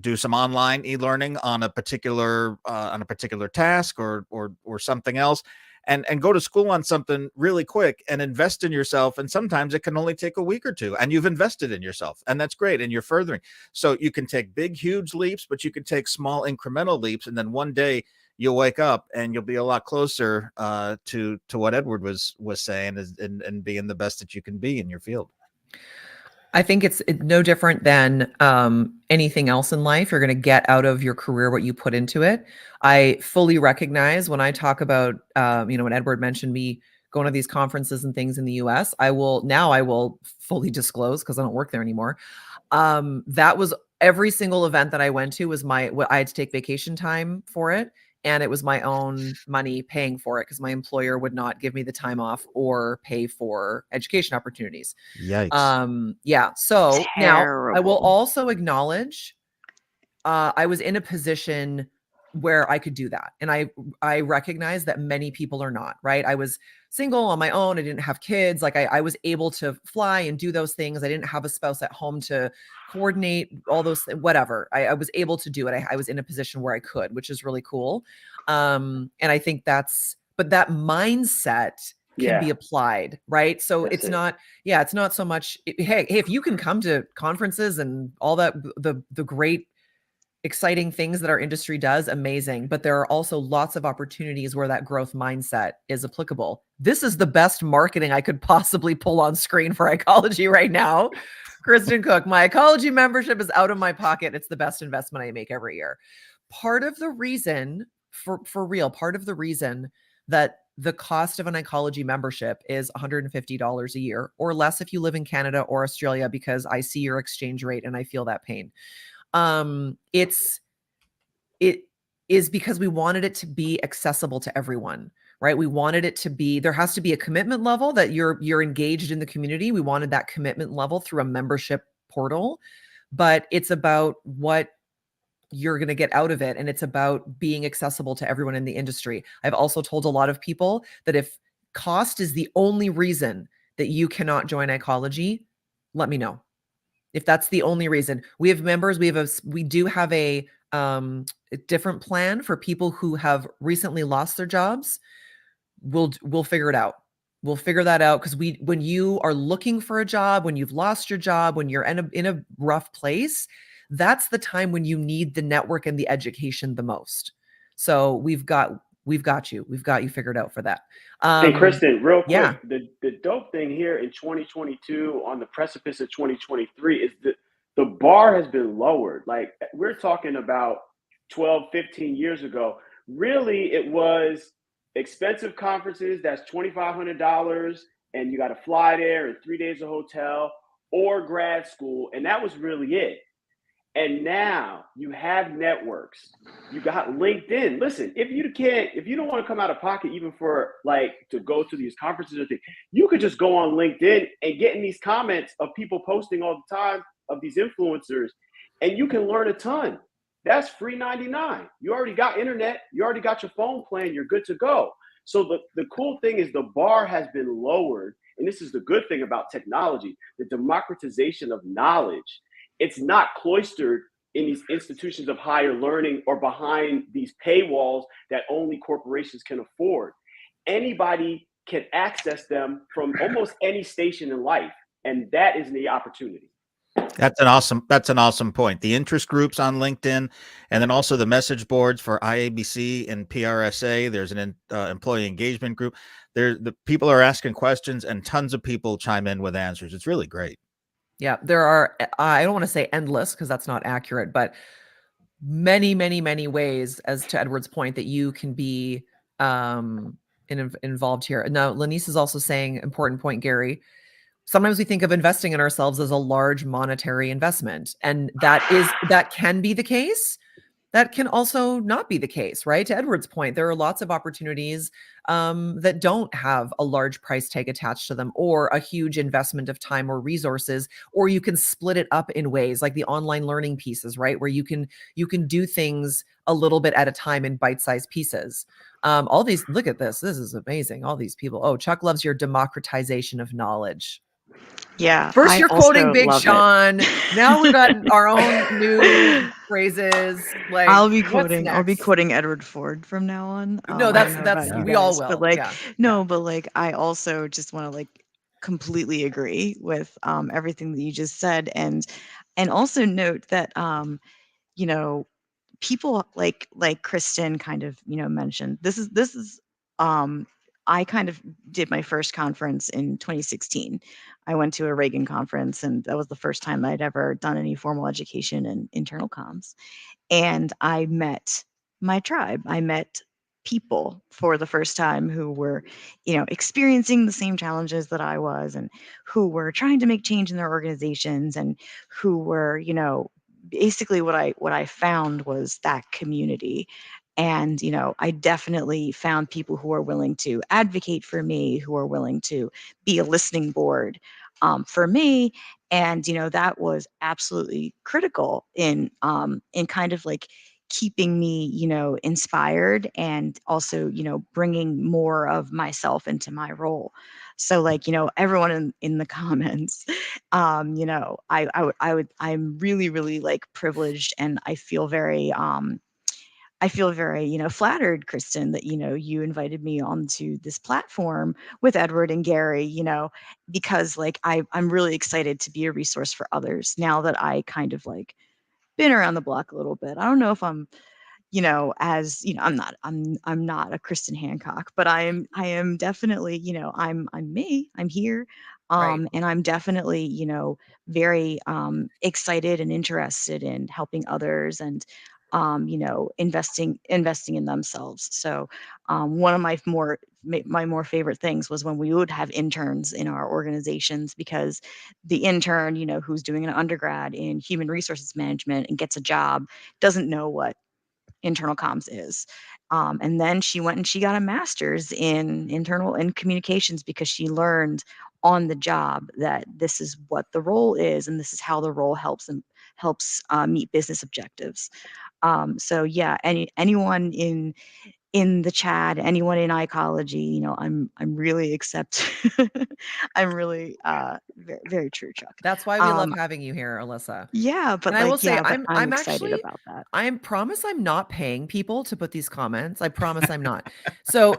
do some online e-learning on a particular task or something else, and go to school on something really quick and invest in yourself. And sometimes it can only take a week or two, and you've invested in yourself, and that's great, and you're furthering. So you can take big, huge leaps, but you can take small incremental leaps, and then one day you'll wake up and you'll be a lot closer to what Edward was saying, and being the best that you can be in your field. I think it's no different than anything else in life. You're going to get out of your career what you put into it. I fully recognize when I talk about, when Edward mentioned me going to these conferences and things in the US, I will fully disclose, because I don't work there anymore. That was every single event that I went to was I had to take vacation time for it. And it was my own money paying for it, because my employer would not give me the time off or pay for education opportunities. Yikes. Yeah. So now I will Terrible. also acknowledge I was in a position where I could do that. And I recognize that many people are not, right? I was single on my own. I didn't have kids. Like I was able to fly and do those things. I didn't have a spouse at home to coordinate all those, whatever. I was able to do it. I was in a position where I could, which is really cool. And I think but that mindset can be applied, right? So it's not so much, hey, if you can come to conferences and all that, the great exciting things that our industry does, amazing. But there are also lots of opportunities where that growth mindset is applicable. This is the best marketing I could possibly pull on screen for Ecology right now. Kristen Cook, my Ecology membership is out of my pocket. It's the best investment I make every year. Part of the reason, for real, part of the reason that the cost of an Ecology membership is $150 a year, or less if you live in Canada or Australia, because I see your exchange rate and I feel that pain. It is because we wanted it to be accessible to everyone, right? We wanted it to be, there has to be a commitment level that you're engaged in the community. We wanted that commitment level through a membership portal, but it's about what you're going to get out of it. And it's about being accessible to everyone in the industry. I've also told a lot of people that if cost is the only reason that you cannot join Ecology, let me know. If that's the only reason. We have members, we do have a different plan for people who have recently lost their jobs. We'll figure it out. We'll figure that out, because when you are looking for a job, when you've lost your job, when you're in a rough place, that's the time when you need the network and the education the most. So we've got you. We've got you figured out for that. And Kristen, real quick, yeah. the dope thing here in 2022, on the precipice of 2023, is that the bar has been lowered. Like, we're talking about 12, 15 years ago. Really, it was expensive conferences that's $2,500, and you got to fly there and 3 days of hotel, or grad school, and that was really it. And now you have networks. You got LinkedIn. Listen, if you don't want to come out of pocket even for to go to these conferences or things, you could just go on LinkedIn and get in these comments of people posting all the time of these influencers, and you can learn a ton. That's free 99. You already got internet. You already got your phone plan. You're good to go. So the cool thing is the bar has been lowered, and this is the good thing about technology, the democratization of knowledge. It's not cloistered in these institutions of higher learning or behind these paywalls that only corporations can afford. Anybody can access them from almost any station in life, and that is the opportunity. That's an awesome point. The interest groups on LinkedIn, and then also the message boards for IABC and PRSA. There's an employee engagement group. The people are asking questions, and tons of people chime in with answers. It's really great. Yeah, there are, I don't want to say endless, because that's not accurate, but many, many, many ways, as to Edward's point, that you can be involved here. Now, Lanice is also saying, important point, Gary, sometimes we think of investing in ourselves as a large monetary investment, and that can be the case. That can also not be the case, right? To Edward's point, there are lots of opportunities that don't have a large price tag attached to them, or a huge investment of time or resources, or you can split it up in ways like the online learning pieces, right? Where you can do things a little bit at a time in bite-sized pieces. All these, look at this. This is amazing. All these people. Oh, Chuck loves your democratization of knowledge. Yeah. First, I you're quoting also Big love it. Sean. Now we've got our own new phrases. Like, I'll be what's next? quoting Edward Ford from now on. No, I that's don't know about you we all guys, but will. like, Yeah. no, but like, I also just want to like completely agree with everything that you just said, and also note that you know, people like Kristen kind of, you know, mentioned, this is I kind of did my first conference in 2016. I went to a Reagan conference, and that was the first time I'd ever done any formal education in internal comms. And I met my tribe. I met people for the first time who were, you know, experiencing the same challenges that I was, and who were trying to make change in their organizations, and who were, you know, basically what I found was that community. And, you know, I definitely found people who are willing to advocate for me, who are willing to be a listening board for me. And, you know, that was absolutely critical in kind of like keeping me, you know, inspired, and also, you know, bringing more of myself into my role. So like, you know, everyone in the comments, you know, I'm really, really like privileged, and I feel very, you know, flattered, Kristen, that, you know, you invited me onto this platform with Edward and Gary, you know, because like I'm really excited to be a resource for others now that I kind of like been around the block a little bit. I don't know if I'm, you know, as you know, I'm not a Kristen Hancock, but I am definitely, you know, I'm me. I'm here. Right. And I'm definitely, you know, very excited and interested in helping others, and you know, investing in themselves. So one of my more favorite things was when we would have interns in our organizations, because the intern, you know, who's doing an undergrad in human resources management and gets a job, doesn't know what internal comms is. And then she went and she got a master's in internal and communications, because she learned on the job that this is what the role is, and this is how the role helps meet business objectives. So yeah, anyone in the chat, anyone in ecology, you know, I'm really I'm really very, very true, Chuck. That's why we love having you here, Alyssa. Yeah, but And I will like, say, yeah, but I'm actually, excited about that. I promise I'm not paying people to put these comments. I promise I'm not. So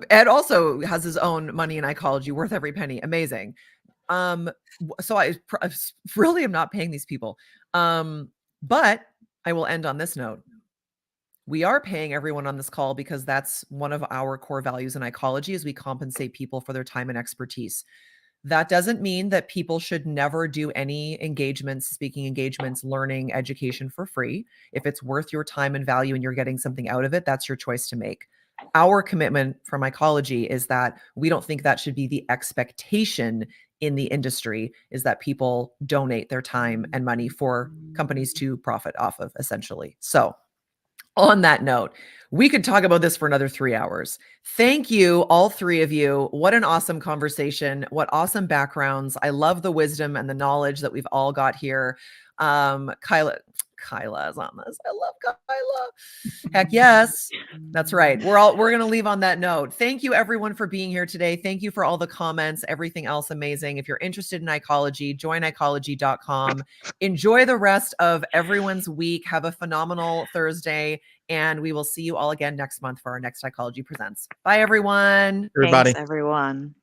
Ed also has his own money in ecology, worth every penny. Amazing. So I really am not paying these people. But I will end on this note. We are paying everyone on this call because that's one of our core values in ecology, is we compensate people for their time and expertise. That doesn't mean that people should never do any engagements, speaking engagements, learning, education for free. If it's worth your time and value and you're getting something out of it, that's your choice to make. Our commitment from ecology is that we don't think that should be the expectation in the industry, is that people donate their time and money for companies to profit off of, essentially. So on that note, we could talk about this for another 3 hours. Thank you, all three of you. What an awesome conversation. What awesome backgrounds. I love the wisdom and the knowledge that we've all got here. Kyla is on this. I love Kyla. Heck yes. That's right. We're going to leave on that note. Thank you everyone for being here today. Thank you for all the comments, everything else amazing. If you're interested in ecology, join ecology.com. Enjoy the rest of everyone's week. Have a phenomenal Thursday, and we will see you all again next month for our next Ecology Presents. Bye everyone. Everybody. Thanks, everyone.